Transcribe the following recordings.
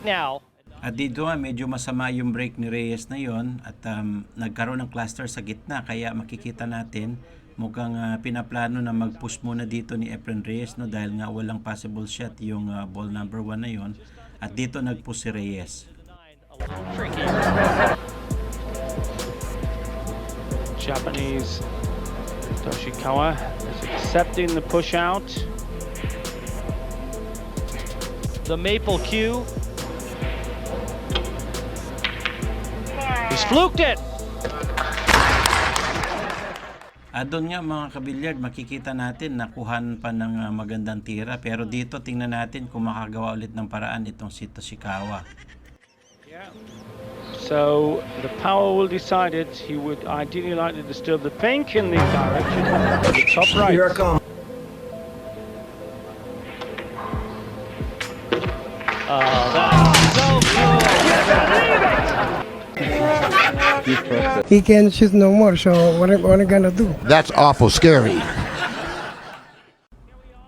Now. At dito nga medyo masama yung break ni Reyes na yon at nagkaroon ng cluster sa gitna kaya makikita natin mukhang pinaplano na mag-push muna dito ni Efren Reyes no dahil nga walang possible shot yung ball number 1 na yon at dito nag-push si Reyes. Japanese Toshikawa is accepting the push out. The Maple Q. He's fluked it. At doon nga mga kabilyard, makikita natin nakuhan pa ng magandang tira pero dito tingnan natin kung makagawa ulit ng paraan itong si Toshikawa. Yeah. So the power will decide it. He would ideally like to disturb the pink in the direction of the top right. Here I come. That's so cool. He can't shoot no more, so what am I gonna do? That's awful scary.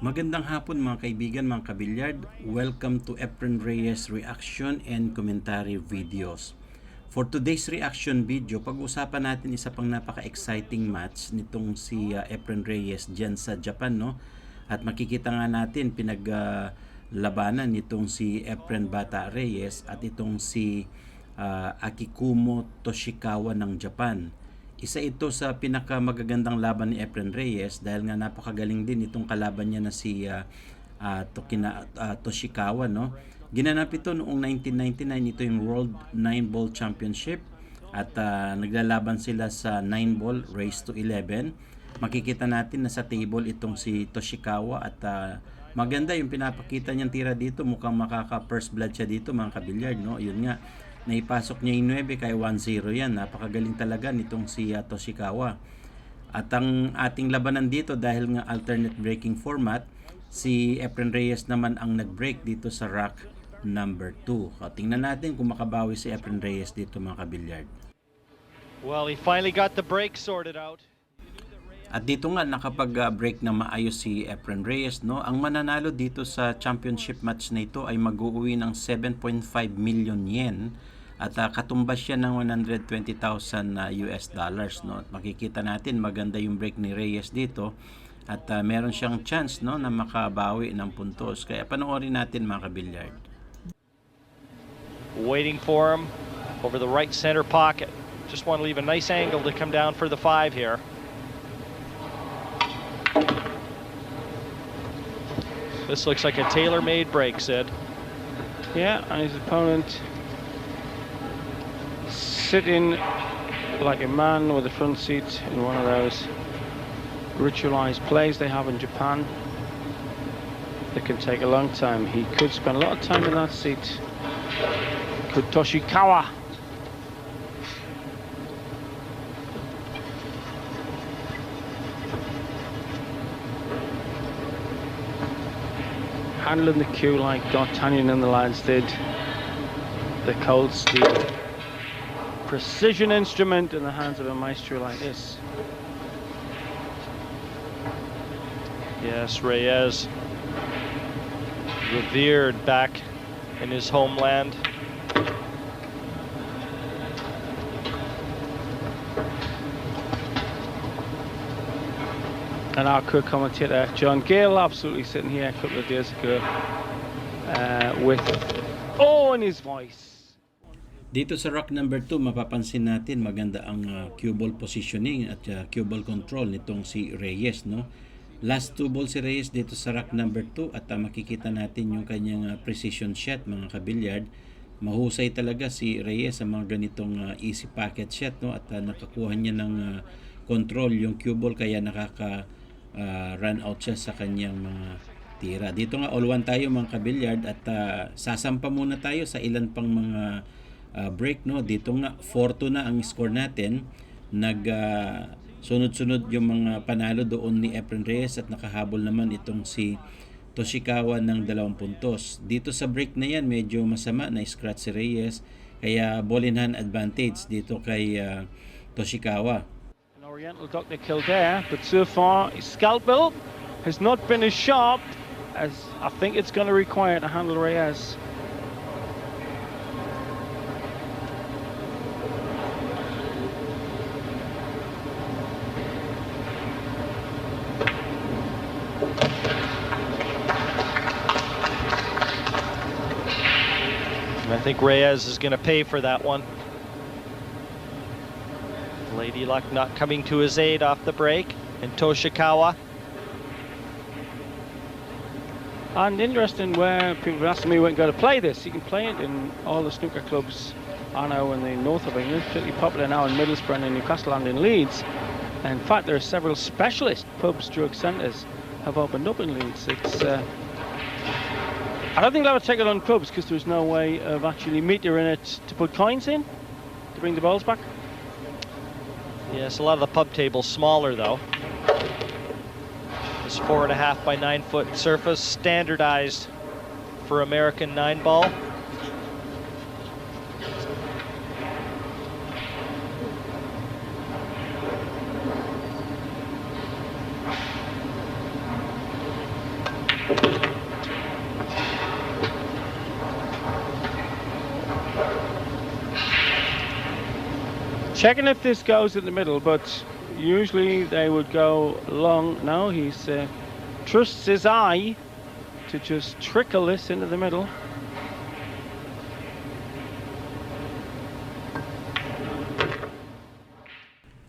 Magandang hapon mga kaibigan, mga kabilyard. Welcome to Efren Reyes reaction and commentary videos. For today's reaction video, pag-usapan natin isa pang napaka-exciting match nitong si Efren Reyes dyan sa Japan, no? At makikita nga natin pinaglabanan nitong si Efren Bata Reyes at itong si Akikumo Toshikawa ng Japan. Isa ito sa pinakamagagandang laban ni Efren Reyes dahil nga napakagaling din itong kalaban niya na si Toshikawa, no? Ginanap ito noong 1999, ito yung World 9-Ball Championship at naglalaban sila sa 9-ball race to 11. Makikita natin na sa table itong si Toshikawa at maganda yung pinapakita niyang tira dito, mukhang makaka first blood siya dito mga kabilyard, no? Yun nga, naipasok niya yung 9 kaya 1-0 yan. Napakagaling talaga nitong si Toshikawa. At ang ating labanan dito dahil nga alternate breaking format, si Efren Reyes naman ang nag-break dito sa rack number 2. Tingnan natin kung makabawi si Efren Reyes dito mga kabilyard. Well, he finally got the break sorted out. At dito nga nakapag-break na maayos si Efren Reyes, no? Ang mananalo dito sa championship match na ito ay mag-uuwi ng 7.5 million yen at katumbas siya ng 120,000 US dollars, no? At makikita natin maganda yung break ni Reyes dito at meron siyang chance, no, na makabawi ng puntos. Kaya panoorin natin mga kabilyard. Waiting for him over the right center pocket. Just want to leave a nice angle to come down for the 5 here. This looks like a tailor-made break, Sid. Yeah, and his opponent sitting like a man with a front seat in one of those ritualized plays they have in Japan. That can take a long time. He could spend a lot of time in that seat. Could Toshikawa. Handling the cue like D'Artagnan and the lads did. The cold steel precision instrument in the hands of a maestro like this. Yes, Reyes, revered back in his homeland. And our co-commentator John Gale absolutely sitting here a couple of days ago with awe in his voice. Dito sa rack number 2, mapapansin natin maganda ang cue ball positioning at cue ball control nitong si Reyes, no? Last 2 ball si Reyes dito sa rack number 2 at makikita natin yung kanyang precision shot mga kabilyard. Mahusay talaga si Reyes sa mga ganitong easy pocket shot, no? At nakakuha niya ng control yung cue ball kaya nakaka run out siya sa kanyang mga tira. Dito nga all one tayo mga kabilyard at sasampa muna tayo sa ilan pang mga break, no? Dito nga 4-2 na ang score natin. Sunod-sunod yung mga panalo doon ni Efren Reyes at nakahabol naman itong si Toshikawa ng 2 puntos. Dito sa break na yan medyo masama na scratch si Reyes kaya ball in hand advantage dito kay Toshikawa. Oriental Dr. Kildare, but so far his scalpel has not been as sharp as I think it's going to require to handle Reyes. I think Reyes is going to pay for that one. Lady Luck not coming to his aid off the break. And Toshikawa. And interesting where people have asked me when going to play this. You can play it in all the snooker clubs I know in the north of England, particularly popular now in Middlesbrough and in Newcastle and in Leeds. And in fact, there are several specialist pubs, drug centres have opened up in Leeds. It's I don't think they'll ever take it on clubs because there's no way of actually meter in it to put coins in to bring the balls back. Yes, a lot of the pub tables smaller though. This 4.5 by 9 foot surface, standardized for American 9-ball. Checking if this goes in the middle, but usually they would go long. No, he's trusts his eye to just trickle this into the middle.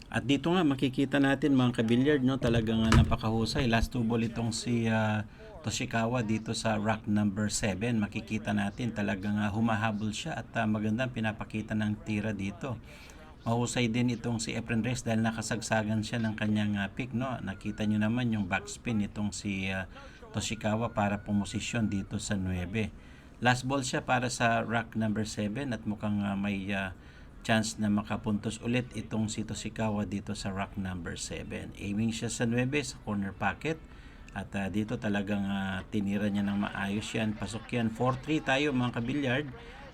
At dito nga makikita natin mga kabilyard, no, talagang napakahusay. Last two ball itong si Toshikawa dito sa rack number 7. Makikita natin talagang humahabol siya at magandang pinapakita ng tira dito. Mahusay din itong si Efren Reyes dahil nakasagsagan siya ng kanyang pick, no. Nakita nyo naman yung backspin itong si Toshikawa para pumosisyon dito sa 9. Last ball siya para sa rack number 7 at mukhang may chance na makapuntos ulit itong si Toshikawa dito sa rack number 7. Aiming siya sa 9 sa corner pocket at dito talagang tinira niya ng maayos yan. Pasok yan. 4-3 tayo mga kabilyard.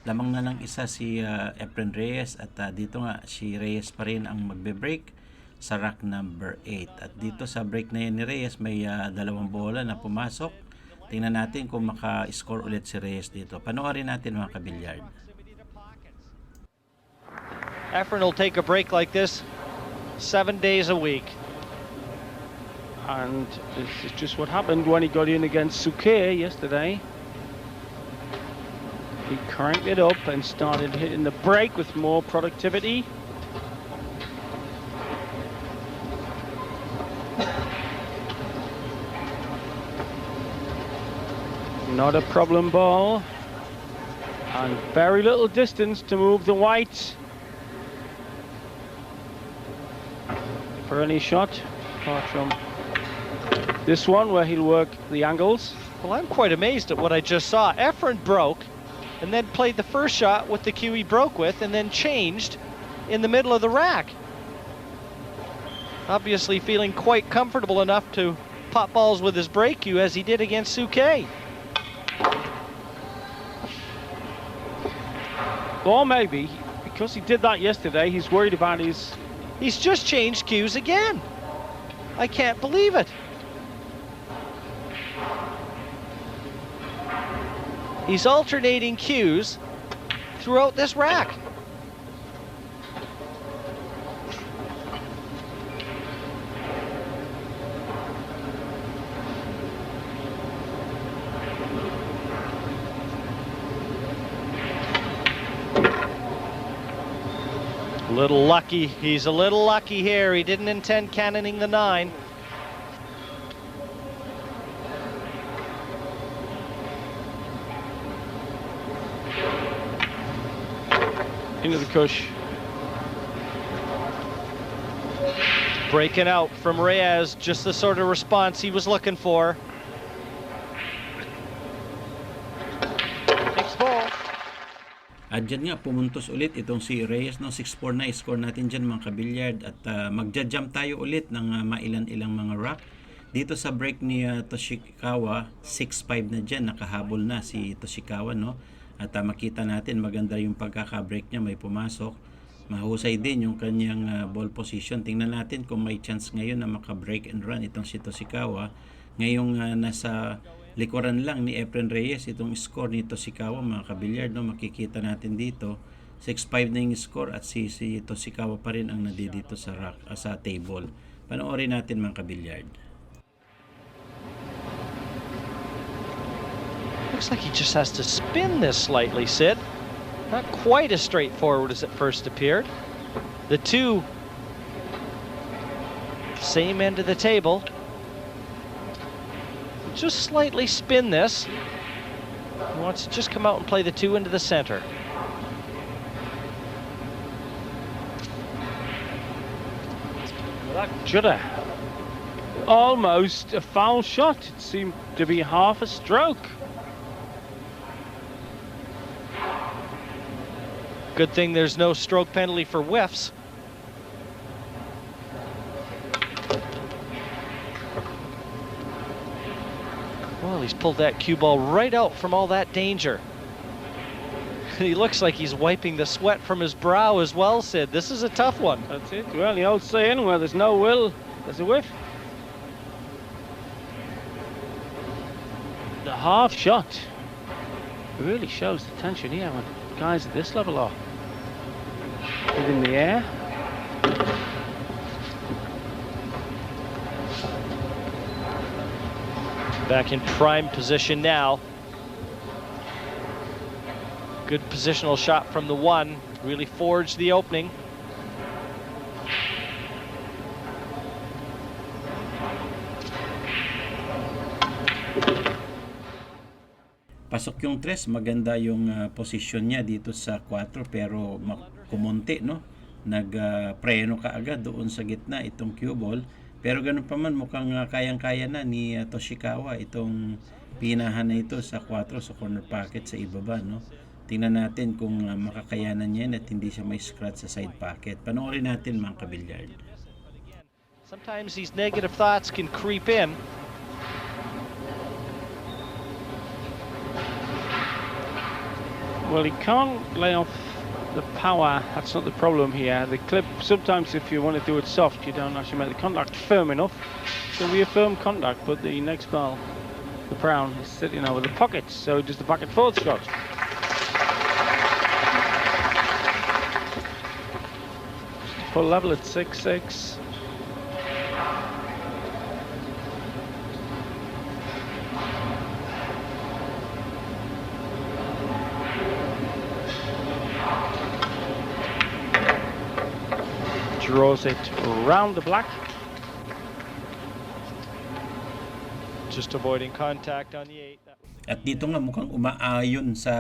Lamang na lang isa si Efren Reyes at dito nga si Reyes pa rin ang magbe-break sa rack number 8. At dito sa break na yan ni Reyes may dalawang bola na pumasok. Tingnan natin kung maka-score ulit si Reyes dito. Panoorin natin mga kabilyard. Efren will take a break like this 7 days a week. And this is just what happened when he got in against Suke yesterday. He cranked it up and started hitting the break with more productivity. Not a problem ball. And very little distance to move the white. For any shot, apart from this one where he'll work the angles. Well, I'm quite amazed at what I just saw. Efren broke and then played the first shot with the cue he broke with and then changed in the middle of the rack. Obviously feeling quite comfortable enough to pop balls with his break cue as he did against Suke. Or maybe, because he did that yesterday, he's worried about his... He's just changed cues again. I can't believe it. He's alternating cues throughout this rack. Little lucky. He's a little lucky here. He didn't intend cannoning the 9. Into the cush. Breaking out from Reyes, just the sort of response he was looking for. Next ball. At dyan nga, pumuntos ulit itong si Reyes, no? 6-4 na score natin dyan mga kabilyard. At magja-jump tayo ulit ng mailan-ilang mga rack. Dito sa break ni Toshikawa, 6-5 na dyan, nakahabol na si Toshikawa, no? At makita natin maganda yung pagkaka-break niya, may pumasok. Mahusay din yung kanyang ball position. Tingnan natin kung may chance ngayon na maka-break and run itong si Toshikawa. Ngayong nasa likuran lang ni Efren Reyes itong score ni Toshikawa mga kabilyard, no? Makikita natin dito 6-5 na yung score at si Toshikawa pa rin ang nandito sa rack, sa table. Panoorin natin mga kabilyard. Looks like he just has to spin this slightly, Sid. Not quite as straightforward as it first appeared. The two, same end of the table. Just slightly spin this. He wants to just come out and play the two into the center. That judder, almost a foul shot. It seemed to be half a stroke. Good thing there's no stroke penalty for whiffs. Well, he's pulled that cue ball right out from all that danger. He looks like he's wiping the sweat from his brow as well, Sid. This is a tough one. That's it. Well, the old saying, where there's no will, there's a whiff. The half shot really shows the tension here when guys at this level are in the air. Back in prime position now. Good positional shot from the one. Really forged the opening. Pasok yung 3, maganda yung posisyon niya dito sa 4 pero kumunti, no? Nagpreno ka agad doon sa gitna itong cue ball. Pero ganun pa man, mukhang kayang-kaya na ni Toshikawa itong pinahan na ito sa 4 sa corner pocket sa ibaba, no? Tingnan natin kung makakayanan niya at hindi siya may scratch sa side pocket. Panoorin natin mga kabilyard. Sometimes these negative thoughts can creep in. Well, he can't lay off the power. That's not the problem here. The clip, sometimes if you want to do it soft, you don't actually make the contact firm enough. So we a firm contact, but the next ball, the Brown, is sitting over the pockets. So he does the pocket forward shot. Full level at 6-6. Draws it round the black. Just avoiding contact on the 8. At dito nga mukhang umaayon sa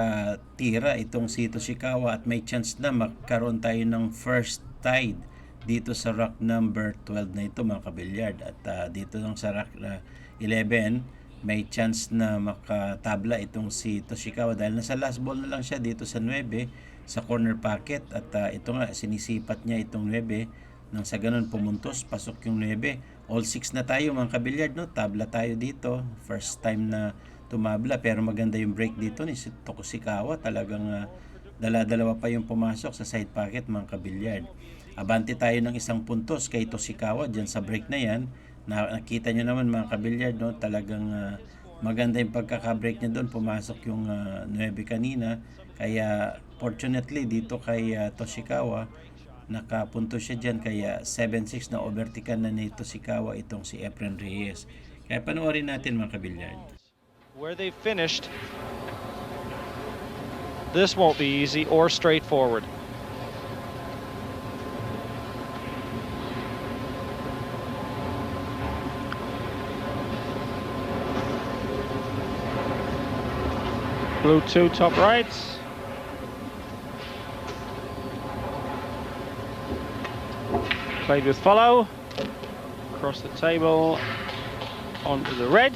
tira itong si Toshikawa at may chance na magkaroon tayo ng first tide dito sa rack number 12 na ito mga kabilyard. At dito lang sa rack 11 may chance na makatabla itong si Toshikawa dahil nasa last ball na lang siya dito sa 9 sa corner pocket at ito nga sinisipat niya itong 9 nang sa ganun pumuntos pasok yung 9. All 6 na tayo mga kabilyard, no? Tabla tayo dito, first time na tumabla pero maganda yung break dito ni Toshikawa, talagang dala-dalawa pa yung pumasok sa side pocket mga kabilyard. Abante tayo ng 1 puntos kay Toshikawa dyan sa break na yan. Nakita nyo naman mga kabilyard, no? Talagang maganda yung pagkaka-break niya doon, pumasok yung 9 kanina. Kaya fortunately dito kay Toshikawa nakapunto siya dyan, kaya 7-6 na overtikan na ni Toshikawa itong si Efren Reyes. Kaya panoorin natin mga kabilyard. Where they finished, this won't be easy or straightforward. Blue 2 top right. Played with follow. Across the table onto the red.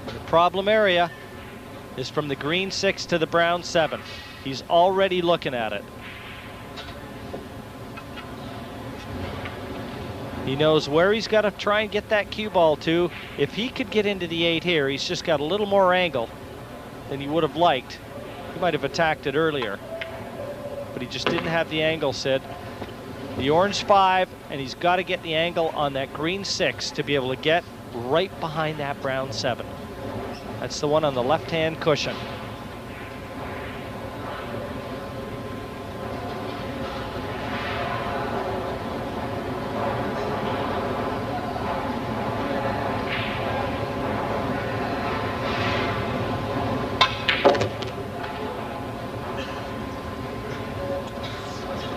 The problem area is from the green 6 to the brown 7. He's already looking at it. He knows where he's got to try and get that cue ball to. If he could get into the 8 here, he's just got a little more angle than he would have liked. He might have attacked it earlier, but he just didn't have the angle, Sid. The orange 5, and he's got to get the angle on that green 6 to be able to get right behind that brown 7. That's the one on the left-hand cushion.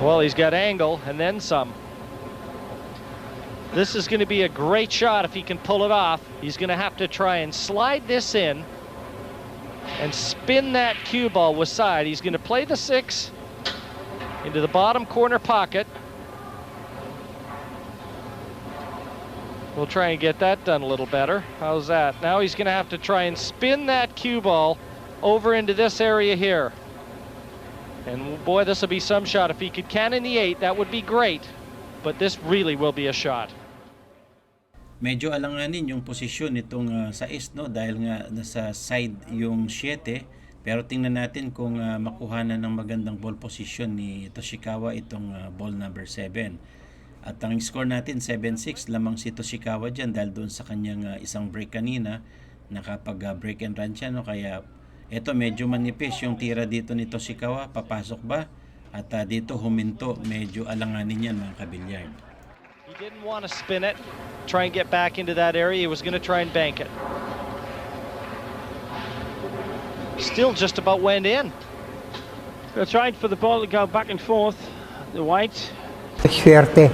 Well, he's got angle and then some. This is going to be a great shot if he can pull it off. He's going to have to try and slide this in and spin that cue ball with side. He's going to play the 6 into the bottom corner pocket. We'll try and get that done a little better. How's that? Now he's going to have to try and spin that cue ball over into this area here. And boy, this will be some shot. If he could cannon the 8, that would be great. But this really will be a shot. Medyo alanganin yung posisyon nitong sa East, no, dahil nga nasa side yung 7, pero tingnan natin kung makuhanan ng magandang ball position ni Toshikawa itong ball number 7. At ang score natin 7-6, lamang si Toshikawa dyan dahil doon sa kanyang isang break kanina, nakapag break and run siya, no, kaya ito medyo manipis yung tira dito ni Toshikawa, papasok ba? At dito huminto, medyo alanganin yan mga kabilyard. He didn't want to spin it, try and get back into that area. He was going to try and bank it. Still just about went in. They tried for the ball to go back and forth. The white. Suerte.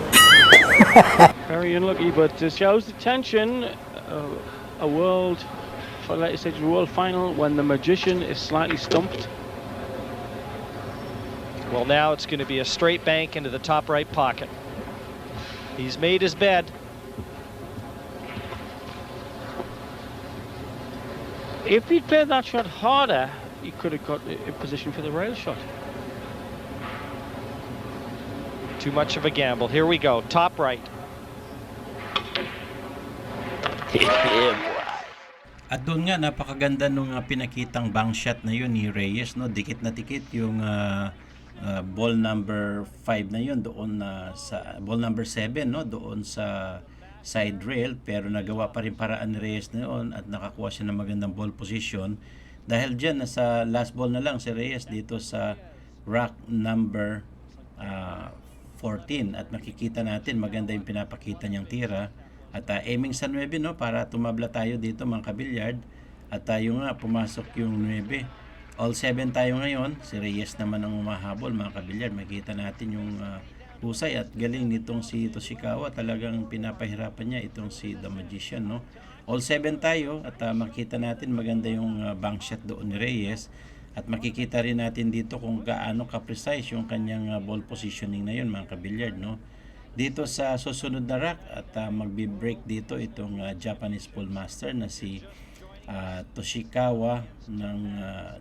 Very unlucky, but shows the tension. A world, for let's say, world final when the magician is slightly stumped. Well, now it's going to be a straight bank into the top right pocket. He's made his bed. If he'd played that shot harder, he could have got a position for the rail shot. Too much of a gamble. Here we go. Top right. At doon nga, napakaganda nung pinakitang bank shot na yun ni Reyes, no? Dikit na dikit yung ball number 5 na yun doon sa ball number 7, no, doon sa side rail, pero nagawa pa rin paraan ni Reyes na yun at nakakuha siya ng magandang ball position. Dahil dyan, nasa last ball na lang si Reyes dito sa rack number 14 at makikita natin maganda yung pinapakita niyang tira at aiming sa 9, no, para tumabla tayo dito mga kabilyard. At tayo nga pumasok yung 9. All 7 tayo ngayon. Si Reyes naman ang umahabol mga kabilyard. Makita natin yung husay at galing nitong si Toshikawa. Talagang pinapahirapan niya itong si The Magician, no. All 7 tayo at makita natin maganda yung bank shot doon ni Reyes. At makikita rin natin dito kung gaano ka-precise yung kanyang ball positioning na yun mga kabilyard, no. Dito sa susunod na rack at magbi-break dito itong Japanese Pool Master na si Toshikawa ng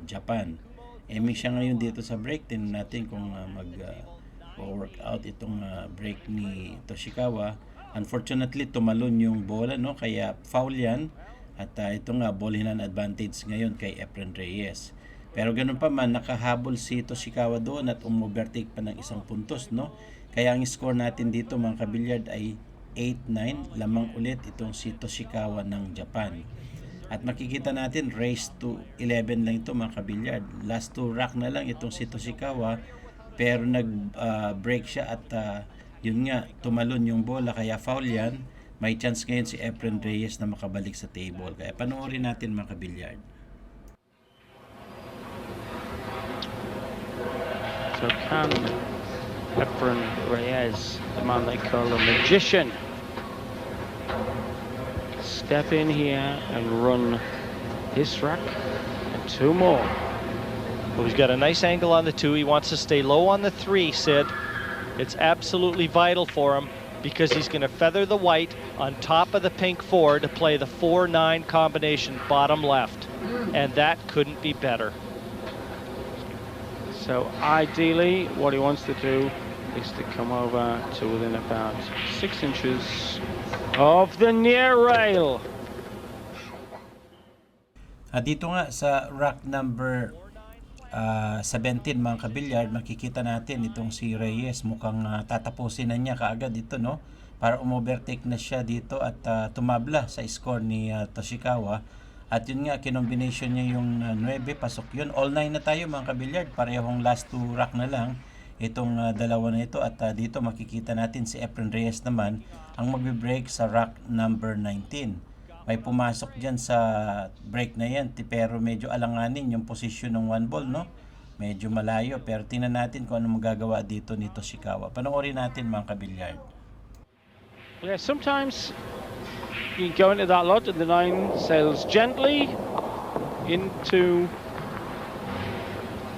Japan. Aiming siya ngayon dito sa break. Tingnan natin kung mag-work out itong break ni Toshikawa. Unfortunately, tumalon yung bola, no, kaya foul yan. At ito nga, ball in advantage ngayon kay Efren Reyes. Pero ganun pa man, nakahabol si Toshikawa doon at umovertake pa ng isang puntos, no. Kaya ang score natin dito mga kabilyard ay 8-9. Lamang ulit itong si Toshikawa ng Japan. At makikita natin race to 11 lang ito mga kabilyard. Last 2 rack na lang itong si Toshikawa, pero nag-break siya at yun nga, tumalon yung bola kaya foul yan. May chance ngayon si Efren Reyes na makabalik sa table. Kaya panoorin natin mga kabilyard. So can Efren Reyes, the man they call the Magician, step in here and run this rack and 2 more? Well, he's got a nice angle on the 2. He wants to stay low on the 3, Sid. It's absolutely vital for him because he's going to feather the white on top of the pink 4 to play the 4-9 combination bottom left. And that couldn't be better. So ideally what he wants to do is to come over to within about 6 inches of the near rail. Dito nga sa rack number 17 mga kabilyard, makikita natin itong si Reyes mukhang tatapusin na niya kaagad ito, no, para umovertake na siya dito at tumabla sa score ni Toshikawa. At yun nga, kinombination niya yung 9, pasok yun. All 9 na tayo mga kabilyard, parehong last 2 rack na lang itong dalawa na ito. At dito makikita natin si Efren Reyes naman ang magbe-break sa rack number 19. May pumasok dyan sa break na yan, pero medyo alanganin yung position ng 1 ball, no. Medyo malayo, pero tingnan natin kung ano magagawa dito ni Toshikawa. Panoorin natin mga kabilyard. Yeah, sometimes you go into that lot and the 9 sails gently into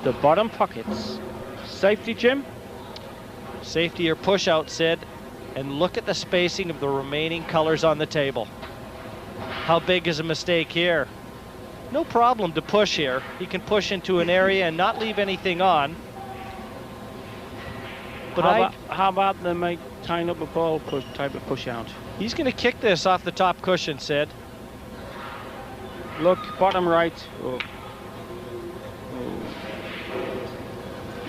the bottom pockets. Safety, Jim? Safety or push out, Sid. And look at the spacing of the remaining colors on the table. How big is a mistake here? No problem to push here. He can push into an area and not leave anything on. But how about they make tying up a ball type of push out? He's going to kick this off the top cushion, Sid. Look, bottom right. Oh.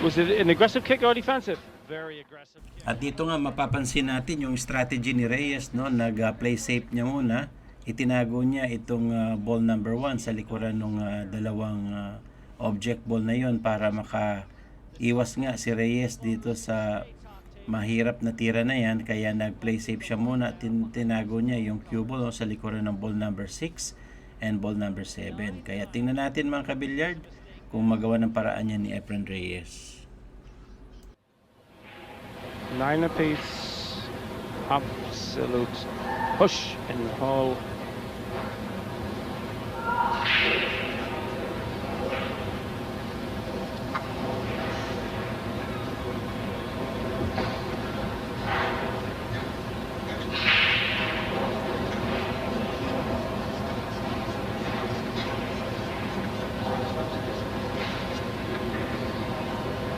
Was it an aggressive kick or defensive? Very aggressive kick. At dito nga mapapansin natin yung strategy ni Reyes, no? Nag-play safe niya muna. Itinago niya itong ball number 1 sa likuran ng dalawang object ball na yon para makaiwas nga si Reyes dito sa mahirap na tira na yan. Kaya nag-play safe siya muna. Tinago niya yung cue ball, no? Sa likuran ng ball number 6 and ball number 7. Kaya tingnan natin mga kabilyard kung magawa ng paraan niya ni Efren Reyes. 9 apiece. Absolute push in the hole.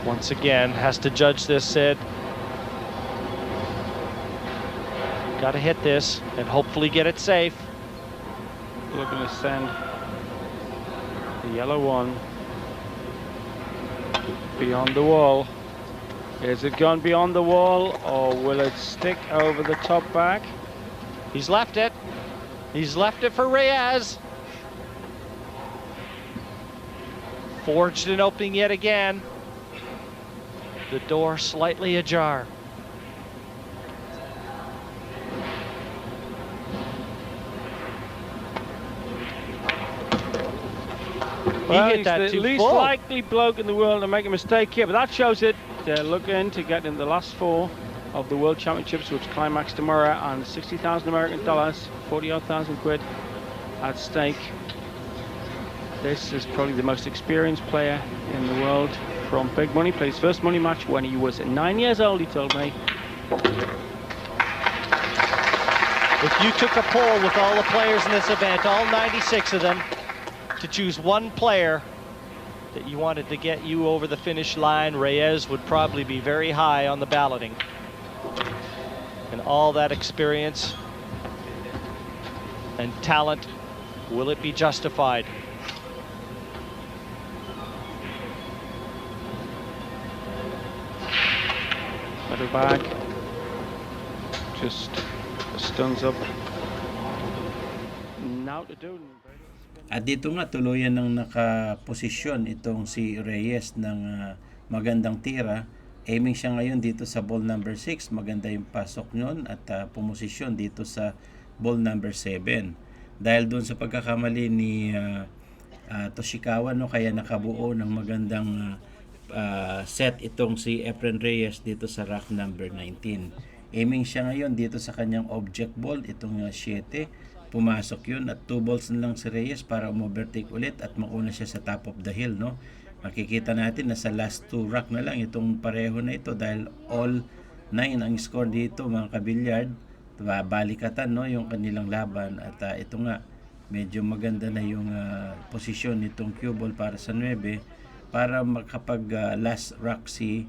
Once again, has to judge this, Sid. Got to hit this and hopefully get it safe. Looking to send the yellow one beyond the wall. Is it gone beyond the wall or will it stick over the top back? He's left it. He's left it for Reyes. Forged an opening yet again. The door slightly ajar. Well, he hit that he's the too least full. likely bloke in the world to make a mistake here, but that shows it. They're looking to get in the last 4 of the World Championships, which climax tomorrow, and 60,000 American dollars, 40,000 quid at stake. This is probably the most experienced player in the world from Big Money. Plays first money match when he was 9 years old, he told me. If you took a poll with all the players in this event, all 96 of them, to choose one player that you wanted to get you over the finish line, Reyes would probably be very high on the balloting. And all that experience and talent, will it be justified? Better bag. Just stuns up. Now to do. At dito nga tuluyan ng nakaposisyon itong si Reyes ng magandang tira. Aiming siya ngayon dito sa ball number 6. Maganda yung pasok nyon at pumosisyon dito sa ball number 7. Dahil doon sa pagkakamali ni Toshikawa, no, kaya nakabuo ng magandang set itong si Efren Reyes dito sa rack number 19. Aiming siya ngayon dito sa kanyang object ball, itong 7. Pumasok yun at 2 balls na lang si Reyes para umovertake ulit at mauna siya sa top of the hill, no? Makikita natin na sa last 2 rack na lang itong pareho na ito dahil all 9 ang score dito mga kabilyard. Balikatan, no, yung kanilang laban at ito nga medyo maganda na yung posisyon nitong cue ball para sa 9 para makapag last rack si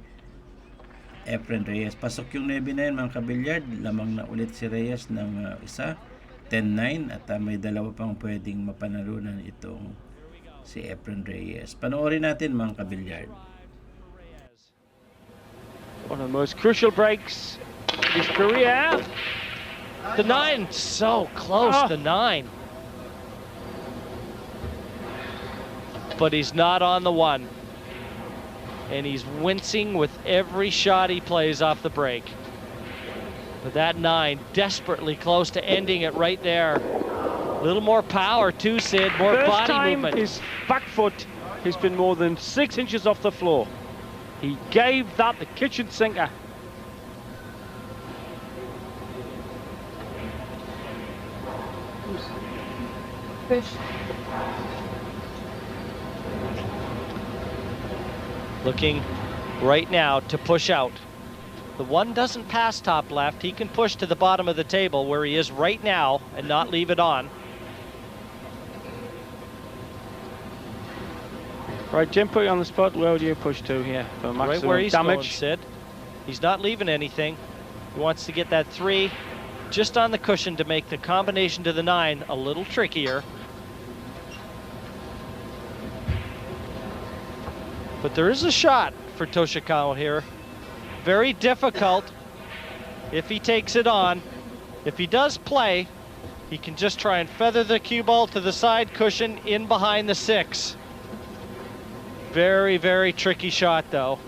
Efren Reyes. Pasok yung 9 na yun mga kabilyard, lamang na ulit si Reyes ng isa, 10-9 at may dalawa pang pwedeng mapanalunan itong si Efren Reyes. Panoorin natin mga kabilyard. One of the most crucial breaks of his career. The 9, so close, the 9. But he's not on the 1. And he's wincing with every shot he plays off the break. But that 9, desperately close to ending it right there. A little more power too, Sid, more First body time movement. his back foot He's been more than 6 inches off the floor. He gave that the kitchen sinker. Looking right now to push out. The one doesn't pass top left. He can push to the bottom of the table where he is right now and not leave it on. Right, Jim, put you on the spot. Where would you push to here for maximum Right where he's damage? going, Sid. He's not leaving anything. He wants to get that 3 just on the cushion to make the combination to the 9 a little trickier. But there is a shot for Toshikawa here. Very difficult if he takes it on. If he does play, he can just try and feather the cue ball to the side cushion in behind the 6. Very, very tricky shot though.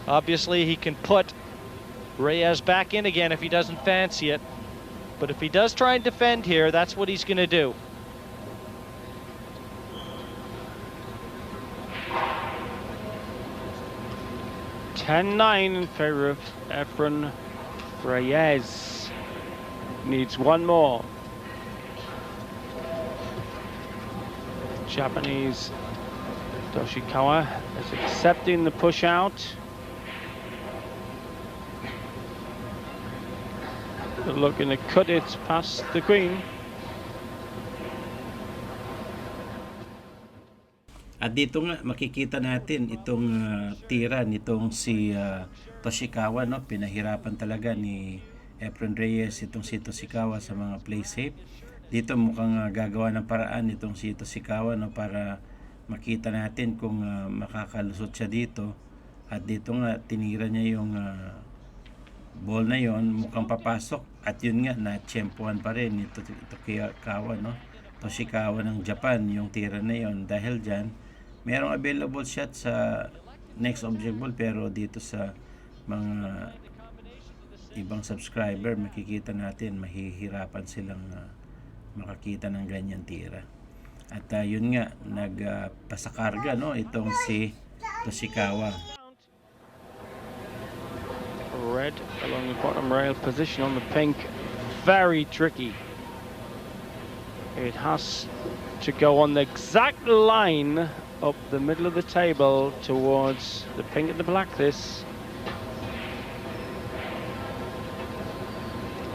Obviously he can put Reyes back in again if he doesn't fancy it. But if he does try and defend here, that's what he's gonna do. $10-9 in favor of Efren Reyes. Needs one more. Japanese Toshikawa is accepting the push out. Looking to cut it past the queen. At dito nga makikita natin itong tira nitong si Toshikawa, no? Pinahirapan talaga ni Efren Reyes itong si Toshikawa sa mga play safe. Dito mukhang gagawa ng paraan itong si Toshikawa, no, para makita natin kung makakalusot siya dito. At dito nga tinira niya yung ball na yon, mukhang papasok, at yun nga na-tsempuhan pa rin ito Toshikawa, no? Toshikawa ng Japan yung tira na yon. Dahil dyan merong available shot sa next object ball, pero dito sa mga ibang subscriber makikita natin mahihirapan silang makakita ng ganyan tira. At yun nga nagpasakarga, no, itong si Toshikawa. Red along the bottom rail, position on the pink, very tricky. It has to go on the exact line up the middle of the table towards the pink and the black. This.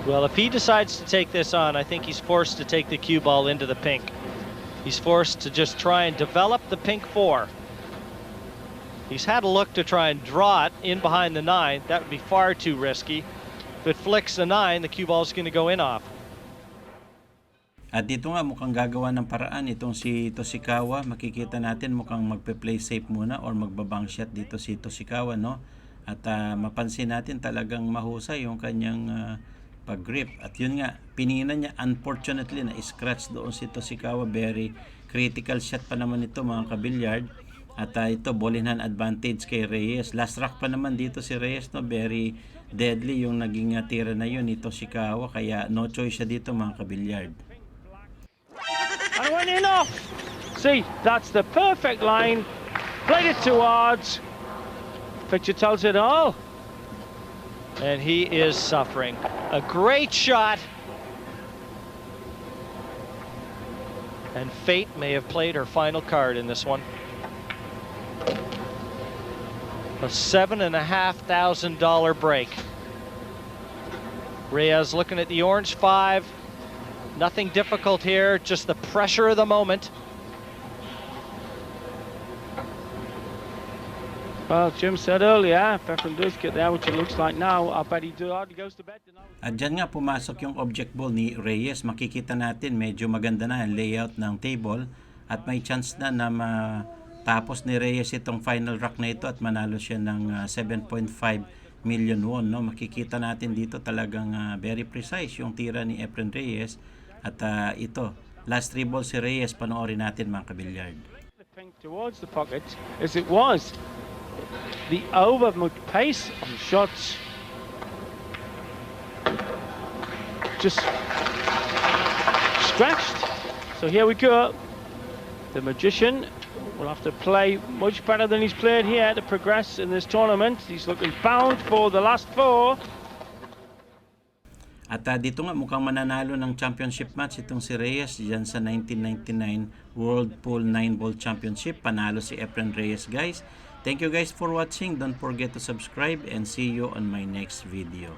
Well, if he decides to take this on, I think he's forced to take the cue ball into the pink. He's forced to just try and develop the pink 4. He's had a look to try and draw it in behind the 9. That would be far too risky. If it flicks the 9, the cue ball is going to go in off. At dito nga mukhang gagawa ng paraan itong si Toshikawa. Makikita natin mukhang magpe-play safe muna or magbabang shot dito si Toshikawa, no? At mapansin natin talagang mahusay yung kanyang pag-grip. At yun nga, pinina niya, unfortunately, na scratch doon si Toshikawa. Very critical shot pa naman ito, mga kabilyard. At ito, ball in hand advantage kay Reyes. Last rock pa naman dito si Reyes, no? Very deadly yung naging tira na yun ni Toshikawa. Kaya no choice siya dito, mga kabilyard. And it went in off. See, that's the perfect line. Played it towards. Picture tells it all. And he is suffering. A great shot. And fate may have played her final card in this one. A $7,500 break. Reyes looking at the orange 5. Nothing difficult here, just the pressure of the moment. Well, Jim said earlier, if Efren does get there, which it looks like now, I bet he hardly goes to bed tonight. At dyan nga pumasok yung object ball ni Reyes. Makikita natin medyo maganda na ang layout ng table at may chance na matapos ni Reyes itong final rock na ito at manalo siya ng 7.5 million won, no? Makikita natin dito talagang very precise yung tira ni Efren Reyes. At ito, last 3 balls si Reyes, panoorin natin, mga kabilyard. The pink towards the pocket as it was. The over pace on shots. Just scratched. So here we go. The Magician will have to play much better than he's played here to progress in this tournament. He's looking bound for the last 4. At dito nga mukhang mananalo ng championship match itong si Reyes dyan sa 1999 World Pool 9-Ball Championship. Panalo si Efren Reyes, guys. Thank you guys for watching. Don't forget to subscribe and see you on my next video.